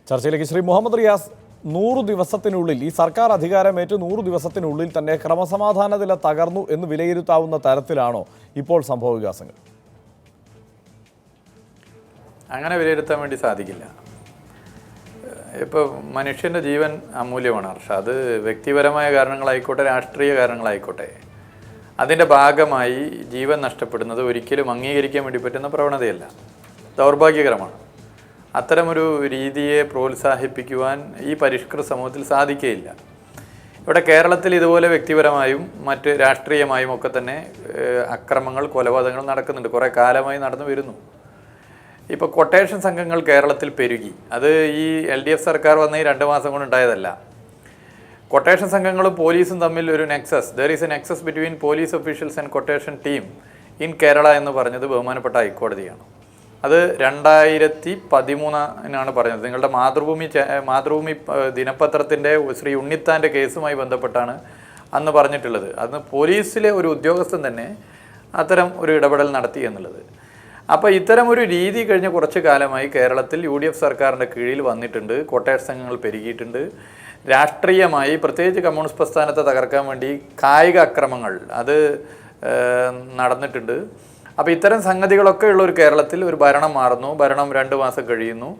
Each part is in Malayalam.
ചർച്ചയിലേക്ക് ശ്രീ മുഹമ്മദ് റിയാസ്, 100 ദിവസത്തിനുള്ളിൽ ഈ സർക്കാർ അധികാരമേറ്റ് 100 ദിവസത്തിനുള്ളിൽ തന്നെ ക്രമസമാധാന നില തകർന്നു എന്ന് വിലയിരുത്താവുന്ന തരത്തിലാണോ ഇപ്പോൾ സംഭവ വികാസങ്ങൾ? അങ്ങനെ വിലയിരുത്താൻ വേണ്ടി സാധിക്കില്ല. ഇപ്പോൾ മനുഷ്യൻ്റെ ജീവൻ അമൂല്യമാണ് ഹർഷ. അത് വ്യക്തിപരമായ കാരണങ്ങളായിക്കോട്ടെ, രാഷ്ട്രീയ കാരണങ്ങളായിക്കോട്ടെ, അതിൻ്റെ ഭാഗമായി ജീവൻ നഷ്ടപ്പെടുന്നത് ഒരിക്കലും അംഗീകരിക്കാൻ വേണ്ടി പറ്റുന്ന പ്രവണതയല്ല, ദൗർഭാഗ്യകരമാണ്. അത്തരമൊരു രീതിയെ പ്രോത്സാഹിപ്പിക്കുവാൻ ഈ പരിഷ്കൃത സമൂഹത്തിൽ സാധിക്കുകയില്ല. ഇവിടെ കേരളത്തിൽ ഇതുപോലെ വ്യക്തിപരമായും മറ്റ് രാഷ്ട്രീയമായും ഒക്കെ തന്നെ അക്രമങ്ങൾ, കൊലപാതകങ്ങൾ നടക്കുന്നുണ്ട്, കുറേ കാലമായി നടന്നു വരുന്നു. ഇപ്പോൾ കൊട്ടേഷൻ സംഘങ്ങൾ കേരളത്തിൽ പെരുകി. അത് ഈ LDF സർക്കാർ വന്ന ഈ 2 മാസം കൊണ്ടുണ്ടായതല്ല. കൊട്ടേഷൻ സംഘങ്ങളും പോലീസും തമ്മിൽ ഒരു Nexus, there is A Nexus between police officials and quotation team in Kerala എന്ന് പറഞ്ഞത് ബഹുമാനപ്പെട്ട ഹൈക്കോടതിയാണ്. അത് 2013 പറഞ്ഞത്. നിങ്ങളുടെ മാതൃഭൂമി ദിനപത്രത്തിൻ്റെ ശ്രീ ഉണ്ണിത്താൻ്റെ കേസുമായി ബന്ധപ്പെട്ടാണ് അന്ന് പറഞ്ഞിട്ടുള്ളത്. അന്ന് പോലീസിലെ ഒരു ഉദ്യോഗസ്ഥൻ തന്നെ അത്തരം ഒരു ഇടപെടൽ നടത്തി എന്നുള്ളത്. അപ്പോൾ ഇത്തരമൊരു രീതി കഴിഞ്ഞ കുറച്ച് കാലമായി കേരളത്തിൽ UDF സർക്കാരിൻ്റെ കീഴിൽ വന്നിട്ടുണ്ട്. കൊട്ടേഷൻ സംഘങ്ങൾ പെരുകിയിട്ടുണ്ട്. രാഷ്ട്രീയമായി പ്രത്യേകിച്ച് കമ്മ്യൂണിസ്റ്റ് പ്രസ്ഥാനത്തെ തകർക്കാൻ വേണ്ടി കായിക അക്രമങ്ങൾ അത് നടന്നിട്ടുണ്ട്. അപ്പോൾ ഇത്തരം സംഗതികളൊക്കെ ഉള്ള ഒരു കേരളത്തിൽ ഒരു ഭരണം മാറുന്നു, ഭരണം 2 മാസം കഴിയുന്നു.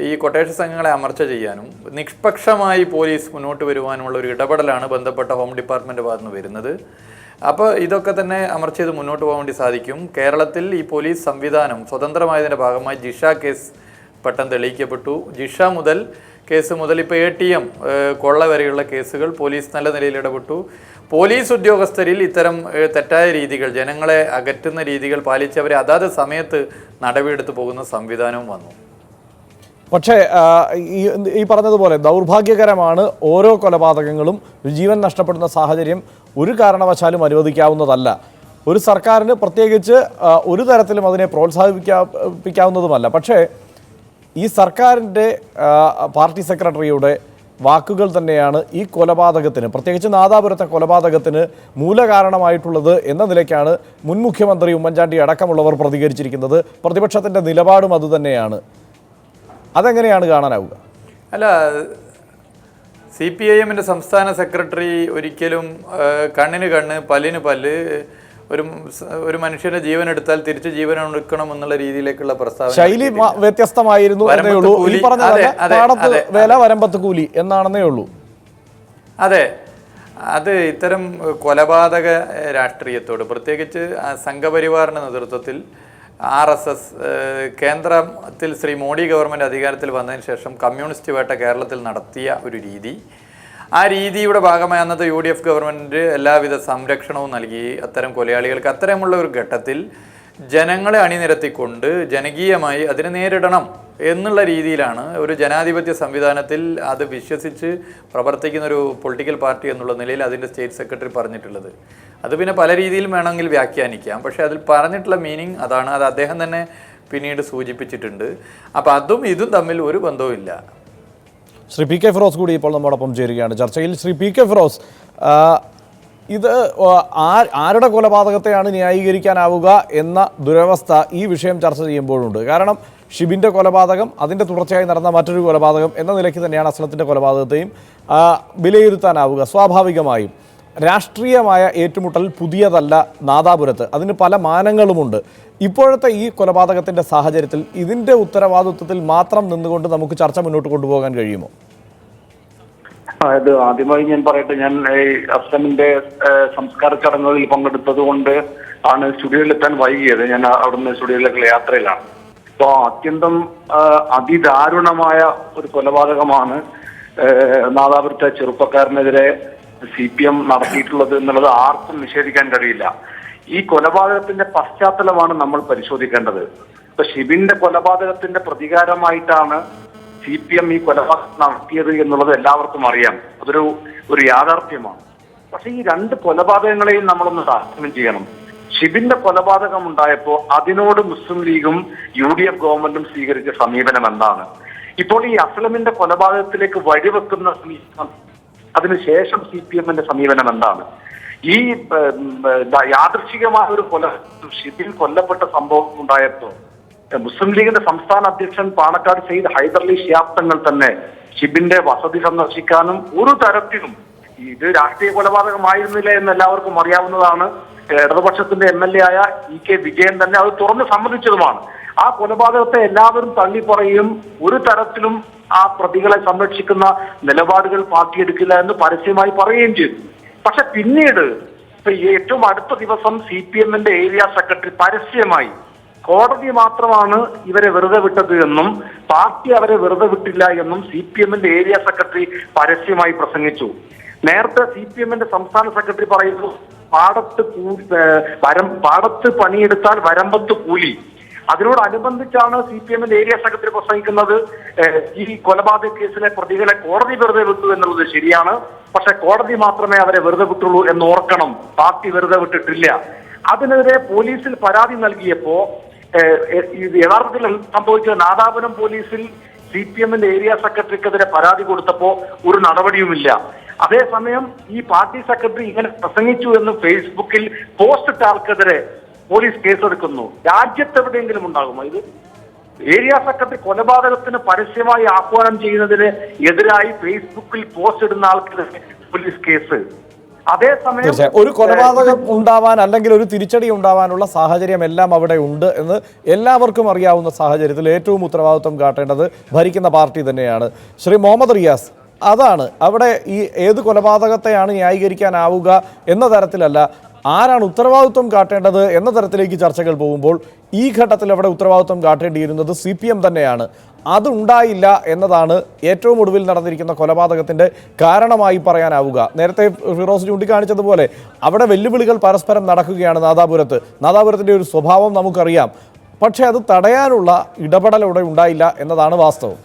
ഈ കൊട്ടേഷൻ സംഘങ്ങളെ അമർച്ച ചെയ്യാനും നിഷ്പക്ഷമായി പോലീസ് മുന്നോട്ട് വരുവാനുമുള്ള ഒരു ഇടപെടലാണ് ബന്ധപ്പെട്ട ഹോം ഡിപ്പാർട്ട്മെൻറ്റ് ഭാഗത്ത് നിന്ന് വരുന്നത്. അപ്പോൾ ഇതൊക്കെ തന്നെ അമർച്ച ചെയ്ത് മുന്നോട്ട് പോകാൻ വേണ്ടി സാധിക്കും. കേരളത്തിൽ ഈ പോലീസ് സംവിധാനം സ്വതന്ത്രമായതിൻ്റെ ഭാഗമായി ജിഷ കേസ് പെട്ടെന്ന് തെളിയിക്കപ്പെട്ടു. ജിഷ കേസ് മുതൽ ഇപ്പോൾ ATM കൊള്ള വരെയുള്ള കേസുകൾ പോലീസ് നല്ല നിലയിൽ ഇടപെട്ടു. പോലീസ് ഉദ്യോഗസ്ഥരിൽ ഇത്തരം തെറ്റായ രീതികൾ, ജനങ്ങളെ അകറ്റുന്ന രീതികൾ പാലിച്ചവരെ അതാത് സമയത്ത് നടപടിയെടുത്ത് പോകുന്ന സംവിധാനവും വന്നു. പക്ഷേ ഈ പറഞ്ഞതുപോലെ ദൗർഭാഗ്യകരമാണ് ഓരോ കൊലപാതകങ്ങളും. ജീവൻ നഷ്ടപ്പെടുന്ന സാഹചര്യം ഒരു കാരണവശാലും അനുവദിക്കാവുന്നതല്ല. ഒരു സർക്കാരിന് പ്രത്യേകിച്ച് ഒരു തരത്തിലും അതിനെ പ്രോത്സാഹിപ്പിക്കാവുന്നതുമല്ല. പക്ഷേ ഈ സർക്കാരിൻ്റെ പാർട്ടി സെക്രട്ടറിയുടെ വാക്കുകൾ തന്നെയാണ് ഈ കൊലപാതകത്തിന്, പ്രത്യേകിച്ച് നാദാപുരത്തെ കൊലപാതകത്തിന് മൂലകാരണമായിട്ടുള്ളത് എന്ന നിലയ്ക്കാണ് മുൻ മുഖ്യമന്ത്രി ഉമ്മൻചാണ്ടി അടക്കമുള്ളവർ പ്രതികരിച്ചിരിക്കുന്നത്. പ്രതിപക്ഷത്തിൻ്റെ നിലപാടും അതുതന്നെയാണ്. അതെങ്ങനെയാണ് കാണാനാവുക? അല്ല, CPIM സംസ്ഥാന സെക്രട്ടറി ഒരിക്കലും കണ്ണിന് കണ്ണ് പല്ലിന് പല്ല്, ഒരു മനുഷ്യന്റെ ജീവൻ എടുത്താൽ തിരിച്ച് ജീവൻ എടുക്കണം എന്നുള്ള രീതിയിലേക്കുള്ള പ്രസ്താവന ശൈലി വ്യത്യസ്തമായിരുന്നു എന്നേ ഉള്ളൂ. ഈ പറഞ്ഞ വേല വരമ്പത്ത് കൂലി എന്നാണെന്നേ ഉള്ളൂ. അതെ, അത് ഇത്തരം കൊലപാതക രാഷ്ട്രീയത്തോട്, പ്രത്യേകിച്ച് സംഘപരിവാറിന്റെ നേതൃത്വത്തിൽ RSS കേന്ദ്രത്തിൽ ശ്രീ മോഡി ഗവൺമെൻറ് അധികാരത്തിൽ വന്നതിന് ശേഷം കമ്മ്യൂണിസ്റ്റ് വേട്ട കേരളത്തിൽ നടത്തിയ ഒരു രീതി, ആ രീതിയുടെ ഭാഗമായി അന്നത്തെ UDF ഗവൺമെൻറ് എല്ലാവിധ സംരക്ഷണവും നൽകി അത്തരം കൊലയാളികൾക്ക്. അത്തരമുള്ള ഒരു ഘട്ടത്തിൽ ജനങ്ങളെ അണിനിരത്തിക്കൊണ്ട് ജനകീയമായി അതിനെ നേരിടണം എന്നുള്ള രീതിയിലാണ് ഒരു ജനാധിപത്യ സംവിധാനത്തിൽ അത് വിശ്വസിച്ച് പ്രവർത്തിക്കുന്ന ഒരു പൊളിറ്റിക്കൽ പാർട്ടി എന്നുള്ള നിലയിൽ അതിൻ്റെ സ്റ്റേറ്റ് സെക്രട്ടറി പറഞ്ഞിട്ടുള്ളത്. അത് പിന്നെ പല രീതിയിലും വേണമെങ്കിൽ വ്യാഖ്യാനിക്കാം. പക്ഷേ അതിൽ പറഞ്ഞിട്ടുള്ള മീനിങ് അതാണ്. അത് അദ്ദേഹം തന്നെ പിന്നീട് സൂചിപ്പിച്ചിട്ടുണ്ട്. അപ്പോൾ അതും ഇതും തമ്മിൽ ഒരു ബന്ധവുമില്ല. ശ്രീ PK ഫിറോസ് കൂടി ഇപ്പോൾ നമ്മോടൊപ്പം ചേരുകയാണ് ചർച്ചയിൽ. ശ്രീ PK ഫിറോസ്, ഇത് ആരുടെ കൊലപാതകത്തെയാണ് ന്യായീകരിക്കാനാവുക എന്ന ദുരവസ്ഥ ഈ വിഷയം ചർച്ച ചെയ്യുമ്പോഴുണ്ട്. കാരണം ഷിബിൻ്റെ കൊലപാതകം, അതിൻ്റെ തുടർച്ചയായി നടന്ന മറ്റൊരു കൊലപാതകം എന്ന നിലയ്ക്ക് തന്നെയാണ് അസ്ലത്തിൻ്റെ കൊലപാതകത്തെയും വിലയിരുത്താനാവുക. സ്വാഭാവികമായും രാഷ്ട്രീയമായ ഏറ്റുമുട്ടൽ പുതിയതല്ല നാദാപുരത്ത്, അതിന് പല മാനങ്ങളുമുണ്ട്. ഇപ്പോഴത്തെ ഈ കൊലപാതകത്തിൻ്റെ സാഹചര്യത്തിൽ ഇതിൻ്റെ ഉത്തരവാദിത്വത്തിൽ മാത്രം നിന്നുകൊണ്ട് നമുക്ക് ചർച്ച മുന്നോട്ട് കൊണ്ടുപോകാൻ കഴിയുമോ? അതായത് ആദ്യമായി ഞാൻ പറയട്ടെ, ഞാൻ അസ്ലമിന്റെ സംസ്കാര ചടങ്ങുകളിൽ പങ്കെടുത്തത് കൊണ്ട് ആണ് സ്റ്റുഡിയോയിലെത്താൻ വൈകിയത്. ഞാൻ അവിടുന്ന് സ്റ്റുഡിയോയിലേക്കുള്ള യാത്രയിലാണ്. അപ്പോൾ അത്യന്തം അതിദാരുണമായ ഒരു കൊലപാതകമാണ് നാദാപുരത്തെ ചെറുപ്പക്കാരനെതിരെ CPM നടത്തിയിട്ടുള്ളത് എന്നുള്ളത് ആർക്കും നിഷേധിക്കാൻ കഴിയില്ല. ഈ കൊലപാതകത്തിന്റെ പശ്ചാത്തലമാണ് നമ്മൾ പരിശോധിക്കേണ്ടത്. ഇപ്പൊ ഷിബിന്റെ കൊലപാതകത്തിന്റെ പ്രതികാരമായിട്ടാണ് CPM ഈ കൊലപാതകം നടത്തിയത് എന്നുള്ളത് എല്ലാവർക്കും അറിയാം. അതൊരു യാഥാർത്ഥ്യമാണ്. പക്ഷെ ഈ 2 കൊലപാതകങ്ങളെയും നമ്മളൊന്ന് താരതമ്യം ചെയ്യണം. ഷിബിന്റെ കൊലപാതകം ഉണ്ടായപ്പോൾ അതിനോട് മുസ്ലിം ലീഗും UDF ഗവൺമെന്റും സ്വീകരിച്ച സമീപനം എന്താണ്? ഇപ്പോൾ ഈ അസ്ലമിന്റെ കൊലപാതകത്തിലേക്ക് വഴിവെക്കുന്ന സമീപനം, അതിനുശേഷം CPM-ന്റെ സമീപനം എന്താണ്? ഈ യാദൃശ്ചികമായ ഒരു ഷിബിൻ കൊല്ലപ്പെട്ട സംഭവം ഉണ്ടായപ്പോൾ മുസ്ലിം ലീഗിന്റെ സംസ്ഥാന അധ്യക്ഷൻ പാണക്കാട് സെയ്ദ് ഹൈദർലി ശിഹാബ് തങ്ങൾ തന്നെ ഷിബിന്റെ വസതി സന്ദർശിക്കാനും ഒരു തരത്തിലും ഇത് രാഷ്ട്രീയ കൊലപാതകമായിരുന്നില്ല എന്ന് എല്ലാവർക്കും അറിയാവുന്നതാണ്. ഇടതുപക്ഷത്തിന്റെ MLA ആയ EK വിജയൻ തന്നെ അത് തുറന്ന് സമ്മതിച്ചതുമാണ്. ആ കൊലപാതകത്തെ എല്ലാവരും തള്ളിപ്പറയും, ഒരു തരത്തിലും ആ പ്രതികളെ സംരക്ഷിക്കുന്ന നിലപാടുകൾ പാർട്ടി എടുക്കില്ല എന്ന് പരസ്യമായി പറയുകയും ചെയ്തു. പക്ഷെ പിന്നീട് ഏറ്റവും അടുത്ത ദിവസം CPM-ന്റെ ഏരിയ സെക്രട്ടറി പരസ്യമായി കോടതി മാത്രമാണ് ഇവരെ വെറുതെ വിട്ടത് എന്നും പാർട്ടി അവരെ വെറുതെ വിട്ടില്ല എന്നും CPM-ന്റെ ഏരിയ സെക്രട്ടറി പരസ്യമായി പ്രസംഗിച്ചു. നേരത്തെ CPM-ന്റെ സംസ്ഥാന സെക്രട്ടറി പറയുന്നു, പാടത്ത് പണിയെടുത്താൽ വരമ്പത്ത് കൂലി. അതിനോടനുബന്ധിച്ചാണ് CPM-ന്റെ ഏരിയ സെക്രട്ടറി പ്രസംഗിക്കുന്നത്, ഈ കൊലപാതക കേസിലെ പ്രതികളെ കോടതി വെറുതെ വിട്ടു എന്നുള്ളത് ശരിയാണ്, പക്ഷെ കോടതി മാത്രമേ അവരെ വെറുതെ വിട്ടുള്ളൂ എന്ന് ഓർക്കണം, പാർട്ടി വെറുതെ വിട്ടിട്ടില്ല. അതിനെതിരെ പോലീസിൽ പരാതി നൽകിയപ്പോ യഥാർത്ഥത്തിൽ സംഭവിച്ചത് നാദാപുരം പോലീസിൽ CPM-ന്റെ ഏരിയ സെക്രട്ടറിക്കെതിരെ പരാതി കൊടുത്തപ്പോ ഒരു നടപടിയുമില്ല. അതേസമയം ഈ പാർട്ടി സെക്രട്ടറി ഇങ്ങനെ പ്രസംഗിച്ചു എന്ന് ഫേസ്ബുക്കിൽ പോസ്റ്റ് ഇട്ട ആൾക്കെതിരെ പോലീസ് കേസെടുക്കുന്നു. രാജ്യത്തെവിടെയെങ്കിലും ഉണ്ടാകുമോ ഇത്? ഏരിയ സെക്രട്ടറി കൊലപാതകത്തിന് പരസ്യമായി ആഹ്വാനം ചെയ്യുന്നതിന് എതിരായി ഫേസ്ബുക്കിൽ പോസ്റ്റ് ഇടുന്ന ആൾക്കെതിരെ പോലീസ് കേസ്. അതേസമയം ഒരു കൊലപാതകം ഉണ്ടാവാൻ അല്ലെങ്കിൽ ഒരു തിരിച്ചടി ഉണ്ടാവാനുള്ള സാഹചര്യം എല്ലാം അവിടെ ഉണ്ട് എന്ന് എല്ലാവർക്കും അറിയാവുന്ന സാഹചര്യത്തിൽ ഏറ്റവും ഉത്തരവാദിത്വം കാട്ടേണ്ടത് ഭരിക്കുന്ന പാർട്ടി തന്നെയാണ്. ശ്രീ മുഹമ്മദ് റിയാസ്, അതാണ് അവിടെ ഈ ഏത് കൊലപാതകത്തെയാണ് ന്യായീകരിക്കാനാവുക എന്ന തരത്തിലല്ല, ആരാണ് ഉത്തരവാദിത്വം കാട്ടേണ്ടത് എന്ന തരത്തിലേക്ക് ചർച്ചകൾ പോകുമ്പോൾ ഈ ഘട്ടത്തിൽ അവിടെ ഉത്തരവാദിത്വം കാട്ടേണ്ടിയിരുന്നത് CPM തന്നെയാണ്. അതുണ്ടായില്ല എന്നതാണ് ഏറ്റവും ഒടുവിൽ നടന്നിരിക്കുന്ന കൊലപാതകത്തിൻ്റെ കാരണമായി പറയാനാവുക. നേരത്തെ ഫിറോസ് ചൂണ്ടിക്കാണിച്ചതുപോലെ അവിടെ വെല്ലുവിളികൾ പരസ്പരം നടക്കുകയാണ് നാദാപുരത്തിൻ്റെ ഒരു സ്വഭാവം നമുക്കറിയാം. പക്ഷേ അത് തടയാനുള്ള ഇടപെടൽ അവിടെ ഉണ്ടായില്ല എന്നതാണ് വാസ്തവം.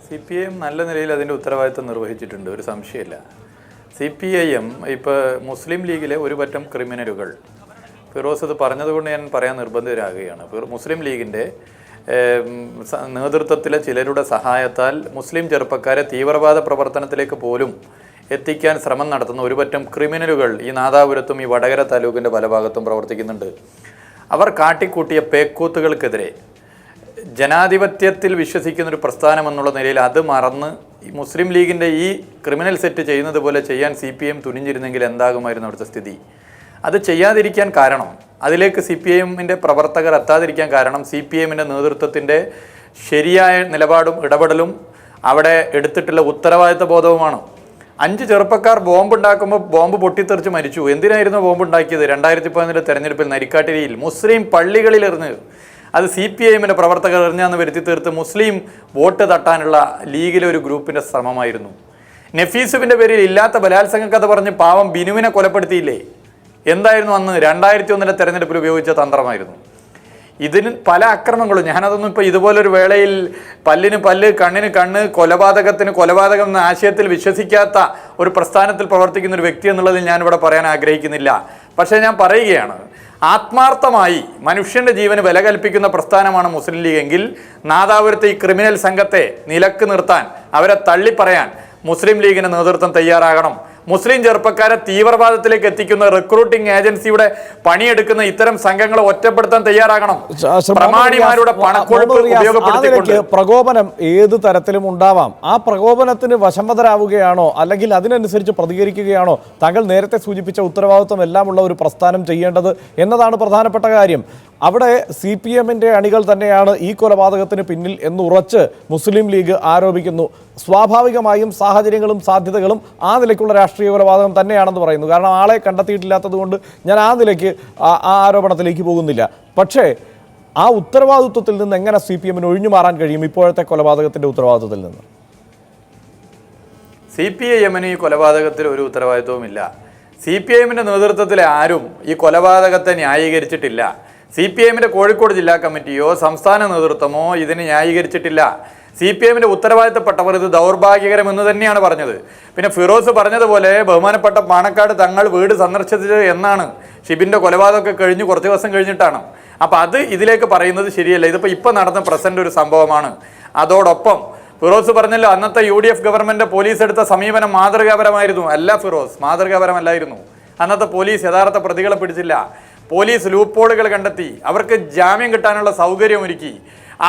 CPM നല്ല നിലയിൽ അതിൻ്റെ ഉത്തരവാദിത്വം നിർവഹിച്ചിട്ടുണ്ട്, ഒരു സംശയമില്ല. CPIM ഇപ്പോൾ മുസ്ലിം ലീഗിലെ ഒരു പറ്റം ക്രിമിനലുകൾ, ഫിറോസ് ഇത് പറഞ്ഞതുകൊണ്ട് ഞാൻ പറയാൻ നിർബന്ധിതരാകുകയാണ്. മുസ്ലിം ലീഗിൻ്റെ നേതൃത്വത്തിലെ ചിലരുടെ സഹായത്താൽ മുസ്ലിം ചെറുപ്പക്കാരെ തീവ്രവാദ പ്രവർത്തനത്തിലേക്ക് പോലും എത്തിക്കാൻ ശ്രമം നടത്തുന്ന ഒരു പറ്റം ക്രിമിനലുകൾ ഈ നാദാപുരത്തും ഈ വടകര താലൂക്കിൻ്റെ പല ഭാഗത്തും പ്രവർത്തിക്കുന്നുണ്ട്. അവർ കാട്ടിക്കൂട്ടിയ പേക്കൂത്തുകൾക്കെതിരെ ജനാധിപത്യത്തിൽ വിശ്വസിക്കുന്നൊരു പ്രസ്ഥാനം എന്നുള്ള നിലയിൽ അത് മറന്ന് ഈ മുസ്ലിം ലീഗിൻ്റെ ഈ ക്രിമിനൽ സെറ്റ് ചെയ്യുന്നത് പോലെ ചെയ്യാൻ CPM തുനിഞ്ഞിരുന്നെങ്കിൽ എന്താകുമായിരുന്നു അവിടുത്തെ സ്ഥിതി? അത് ചെയ്യാതിരിക്കാൻ കാരണം, അതിലേക്ക് CPM-ന്റെ പ്രവർത്തകർ എത്താതിരിക്കാൻ കാരണം CPM-ന്റെ നേതൃത്വത്തിൻ്റെ ശരിയായ നിലപാടും ഇടപെടലും അവിടെ എടുത്തിട്ടുള്ള ഉത്തരവാദിത്വ ബോധവുമാണ്. 5 ചെറുപ്പക്കാർ ബോംബുണ്ടാക്കുമ്പോൾ ബോംബ് പൊട്ടിത്തെറിച്ച് മരിച്ചു. എന്തിനായിരുന്നു ബോംബ് ഉണ്ടാക്കിയത്? 2011 തെരഞ്ഞെടുപ്പിൽ നരിക്കാട്ടിരിയിൽ മുസ്ലിം പള്ളികളിലെറിഞ്ഞ് അത് CPM-ന്റെ പ്രവർത്തകർ എറിഞ്ഞാന്ന് വരുത്തി തീർത്ത് മുസ്ലിം വോട്ട് തട്ടാനുള്ള ലീഗിലെ ഒരു ഗ്രൂപ്പിൻ്റെ ശ്രമമായിരുന്നു. നഫീസുവിൻ്റെ പേരിൽ ഇല്ലാത്ത ബലാത്സംഗ കഥ പറഞ്ഞ് പാവം ബിനുവിനെ കൊലപ്പെടുത്തിയില്ലേ? എന്തായിരുന്നു അന്ന് 2001 തെരഞ്ഞെടുപ്പിൽ ഉപയോഗിച്ച തന്ത്രമായിരുന്നു. ഇതിന് പല അക്രമങ്ങളും, ഞാനതൊന്നും ഇപ്പോൾ ഇതുപോലൊരു വേളയിൽ പല്ലിന് പല്ല് കണ്ണിന് കണ്ണ് കൊലപാതകത്തിന് കൊലപാതകം എന്ന ആശയത്തിൽ വിശ്വസിക്കാത്ത ഒരു പ്രസ്ഥാനത്തിൽ പ്രവർത്തിക്കുന്ന ഒരു വ്യക്തി എന്നുള്ളതിൽ ഞാനിവിടെ പറയാൻ ആഗ്രഹിക്കുന്നില്ല. പക്ഷേ ഞാൻ പറയുകയാണ്, ആത്മാർത്ഥമായി മനുഷ്യൻ്റെ ജീവന് വില കൽപ്പിക്കുന്ന പ്രസ്ഥാനമാണ് മുസ്ലിം ലീഗ് എങ്കിൽ നാദാപുരത്തെ ഈ ക്രിമിനൽ സംഘത്തെ നിലക്ക് നിർത്താൻ, അവരെ തള്ളിപ്പറയാൻ മുസ്ലിം ലീഗിന് നേതൃത്വം തയ്യാറാകണം. മുസ്ലിം ചെറുപ്പക്കാരെ തീവ്രവാദത്തിലേക്ക് എത്തിക്കുന്ന റിക്രൂട്ടിംഗ് ഏജൻസിയുടെ പണിയെടുക്കുന്ന ഇത്തരം സംഘങ്ങളെ ഒറ്റപ്പെടുത്താൻ തയ്യാറാകണം. പ്രമാണിമാരുടെ പണക്കൊഴുപ്പ് ഉപയോഗപ്പെടുത്തിക്കൊണ്ട് പ്രകോപനം ഏത് തരത്തിലും ഉണ്ടാവാം. ആ പ്രകോപനത്തിന് വശംവദരാവുകയാണോ അല്ലെങ്കിൽ അതിനനുസരിച്ച് പ്രതികരിക്കുകയാണോ താങ്കൾ നേരത്തെ സൂചിപ്പിച്ച ഉത്തരവാദിത്വം എല്ലാമുള്ള ഒരു പ്രസ്ഥാനം ചെയ്യേണ്ടത് എന്നതാണ് പ്രധാനപ്പെട്ട കാര്യം. അവിടെ CPM-ന്റെ അണികൾ തന്നെയാണ് ഈ കൊലപാതകത്തിന് പിന്നിൽ എന്ന് ഉറച്ച് മുസ്ലിം ലീഗ് ആരോപിക്കുന്നു. സ്വാഭാവികമായും സാഹചര്യങ്ങളും സാധ്യതകളും ആ നിലയ്ക്കുള്ള രാഷ്ട്രീയ കൊലപാതകം തന്നെയാണെന്ന് പറയുന്നു. കാരണം ആളെ കണ്ടെത്തിയിട്ടില്ലാത്തത് കൊണ്ട് ഞാൻ ആ നിലയ്ക്ക് ആ ആരോപണത്തിലേക്ക് പോകുന്നില്ല. പക്ഷേ ആ ഉത്തരവാദിത്വത്തിൽ നിന്ന് എങ്ങനെ CPM-ന് ഒഴിഞ്ഞു മാറാൻ കഴിയും ഇപ്പോഴത്തെ കൊലപാതകത്തിൻ്റെ ഉത്തരവാദിത്വത്തിൽ നിന്ന്? CPIM-ന് ഈ കൊലപാതകത്തിൽ ഒരു ഉത്തരവാദിത്വവുമില്ല. CPIM-ന്റെ നേതൃത്വത്തിലെ ആരും ഈ കൊലപാതകത്തെ ന്യായീകരിച്ചിട്ടില്ല. CPIM-ന്റെ കോഴിക്കോട് ജില്ലാ കമ്മിറ്റിയോ സംസ്ഥാന നേതൃത്വമോ ഇതിനെ ന്യായീകരിച്ചിട്ടില്ല. CPM ഉത്തരവാദിത്തപ്പെട്ടവർ ഇത് ദൗർഭാഗ്യകരമെന്ന് തന്നെയാണ് പറഞ്ഞത്. പിന്നെ ഫിറോസ് പറഞ്ഞതുപോലെ ബഹുമാനപ്പെട്ട പാണക്കാട് തങ്ങൾ വീട് സന്ദർശിച്ചത് എന്നാണ് ഷിബിൻ്റെ കൊലപാതകമൊക്കെ കഴിഞ്ഞ് കുറച്ച് ദിവസം കഴിഞ്ഞിട്ടാണ്. അപ്പോൾ അത് ഇതിലേക്ക് പറയുന്നത് ശരിയല്ല. ഇതിപ്പോൾ നടന്ന പ്രസന്റ് ഒരു സംഭവമാണ്. അതോടൊപ്പം ഫിറോസ് പറഞ്ഞല്ലോ, അന്നത്തെ UDF ഗവൺമെൻറ് പോലീസ് എടുത്ത സമീപനം മാതൃകാപരമായിരുന്നു. അല്ല ഫിറോസ്, മാതൃകാപരമല്ലായിരുന്നു. അന്നത്തെ പോലീസ് യഥാർത്ഥ പ്രതികളെ പിടിച്ചില്ല. പോലീസ് ലൂപ്പോളുകൾ കണ്ടെത്തി, അവർക്ക് ജാമ്യം കിട്ടാനുള്ള സൗകര്യം ഒരുക്കി,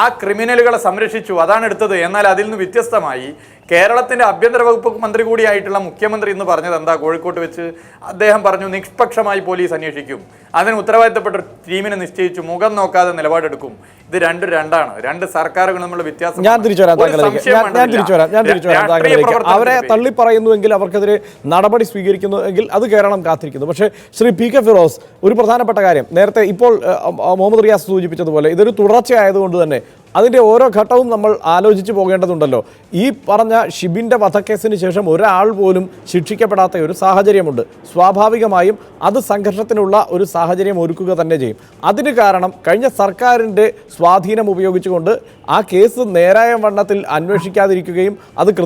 ആ ക്രിമിനലുകളെ സംരക്ഷിച്ചു. അതാണ് എടുത്തത്. എന്നാൽ അതിൽ നിന്ന് വ്യത്യസ്തമായി കേരളത്തിൻ്റെ ആഭ്യന്തര വകുപ്പ് മന്ത്രി കൂടിയായിട്ടുള്ള മുഖ്യമന്ത്രി ഇന്ന് പറഞ്ഞത് എന്താ? കോഴിക്കോട്ട് വെച്ച് അദ്ദേഹം പറഞ്ഞു, നിഷ്പക്ഷമായി പോലീസ് അന്വേഷിക്കും, അതിന് ഉത്തരവാദിത്തപ്പെട്ട ടീമിനെ നിശ്ചയിച്ചു, മുഖം നോക്കാതെ നിലപാടെടുക്കും. ഇത് രണ്ടാണ്. രണ്ട് സർക്കാരുകൾ തമ്മിലുള്ള വ്യത്യാസം. ഞാൻ തിരിച്ചു വരാം അവരെ തള്ളി പറയുന്നുവെങ്കിൽ അവർക്കെതിരെ നടപടി സ്വീകരിക്കുന്നുവെങ്കിൽ അത് കേരളം കാത്തിരിക്കുന്നു. പക്ഷേ ശ്രീ PK ഫിറോസ്, ഒരു പ്രധാനപ്പെട്ട കാര്യം നേരത്തെ ഇപ്പോൾ മുഹമ്മദ് റിയാസ് സൂചിപ്പിച്ചതുപോലെ ഇതൊരു തുടർച്ചയായതുകൊണ്ട് തന്നെ അതിൻ്റെ ഓരോ ഘട്ടവും നമ്മൾ ആലോചിച്ച് പോകേണ്ടതുണ്ടല്ലോ. ഈ പറഞ്ഞ ഷിബിൻ്റെ വധക്കേസിന് ശേഷം ഒരാൾ പോലും ശിക്ഷിക്കപ്പെടാത്ത ഒരു സാഹചര്യമുണ്ട്. സ്വാഭാവികമായും അത് സംഘർഷത്തിനുള്ള ഒരു സാഹചര്യം ഒരുക്കുക തന്നെ ചെയ്യും. അതിന് കാരണം കഴിഞ്ഞ സർക്കാരിൻ്റെ സ്വാധീനം ഉപയോഗിച്ചുകൊണ്ട് ആ കേസ് നേരായ വണ്ണത്തിൽ അന്വേഷിക്കാതിരിക്കുകയും അത്